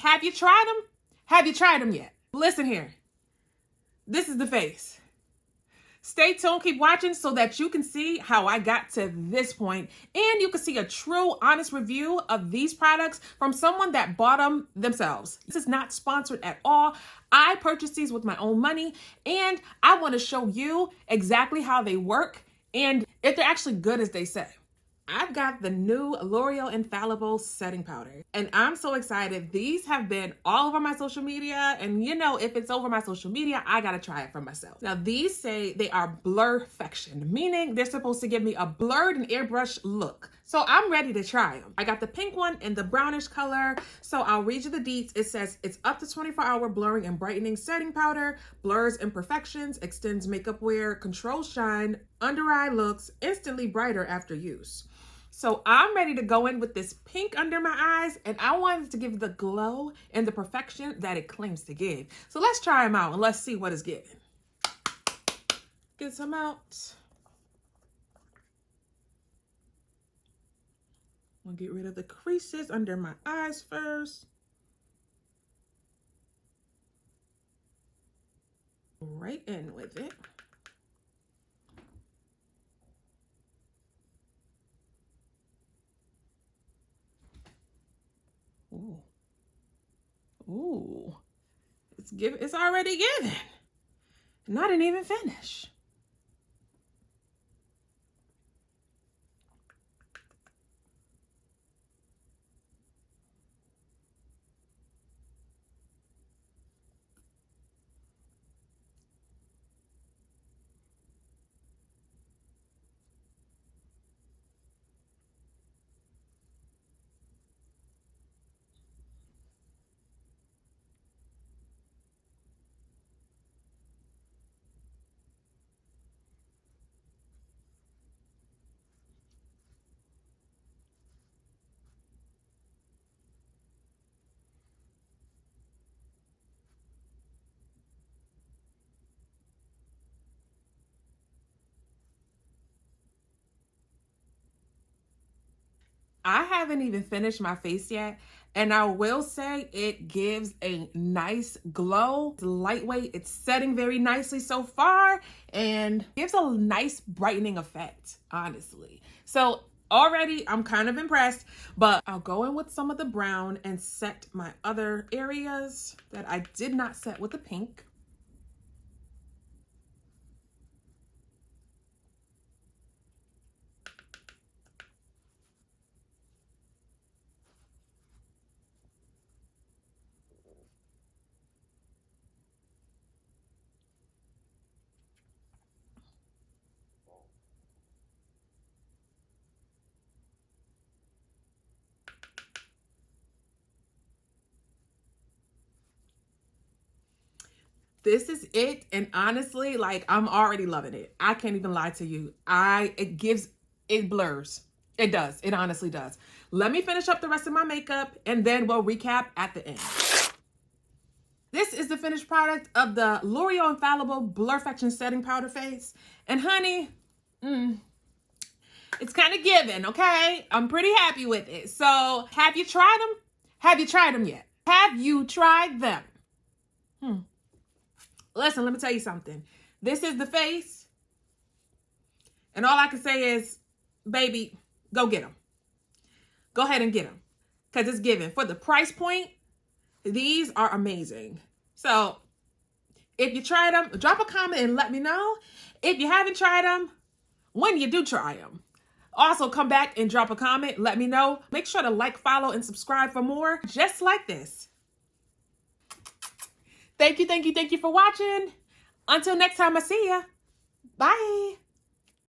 Have you tried them? Have you tried them yet? Listen here. This is the face. Stay tuned, keep watching so that you can see how I got to this point, and you can see a true, honest review of these products from someone that bought them themselves. This is not sponsored at all. I purchased these with my own money, and I want to show you exactly how they work and if they're actually good as they say. I've got the new L'Oréal Infallible Setting Powder, and I'm so excited. These have been all over my social media, and you know, if it's over my social media, I gotta try it for myself. Now, these say they are Blurfection, meaning they're supposed to give me a blurred and airbrushed look. So I'm ready to try them. I got the pink one in the brownish color, so I'll read you the deets. It says it's up to 24-hour blurring and brightening setting powder, blurs imperfections, extends makeup wear, controls shine, under eye looks, instantly brighter after use. So I'm ready to go in with this pink under my eyes, and I want it to give the glow and the perfection that it claims to give. So let's try them out and let's see what it's giving. Get some out. I'll get rid of the creases under my eyes first. Right in with it. Ooh. Ooh. It's already given. And I didn't even finish. I haven't even finished my face yet, and I will say it gives a nice glow. It's lightweight, it's setting very nicely so far, and gives a nice brightening effect, honestly. So already I'm kind of impressed, but I'll go in with some of the brown and set my other areas that I did not set with the pink. This is it, and honestly, like, I'm already loving it. I can't even lie to you. It blurs. It does. It honestly does. Let me finish up the rest of my makeup, and then we'll recap at the end. This is the finished product of the L'Oréal Infallible Blurfection Setting Powder face. And honey, it's kind of given, okay? I'm pretty happy with it. So, have you tried them? Have you tried them yet? Have you tried them? Listen, let me tell you something. This is the face. And all I can say is, baby, go get them. Go ahead and get them. Because it's given. For the price point, these are amazing. So, if you tried them, drop a comment and let me know. If you haven't tried them, when you do try them, also come back and drop a comment. Let me know. Make sure to like, follow, and subscribe for more just like this. Thank you for watching. Until next time I see ya. Bye.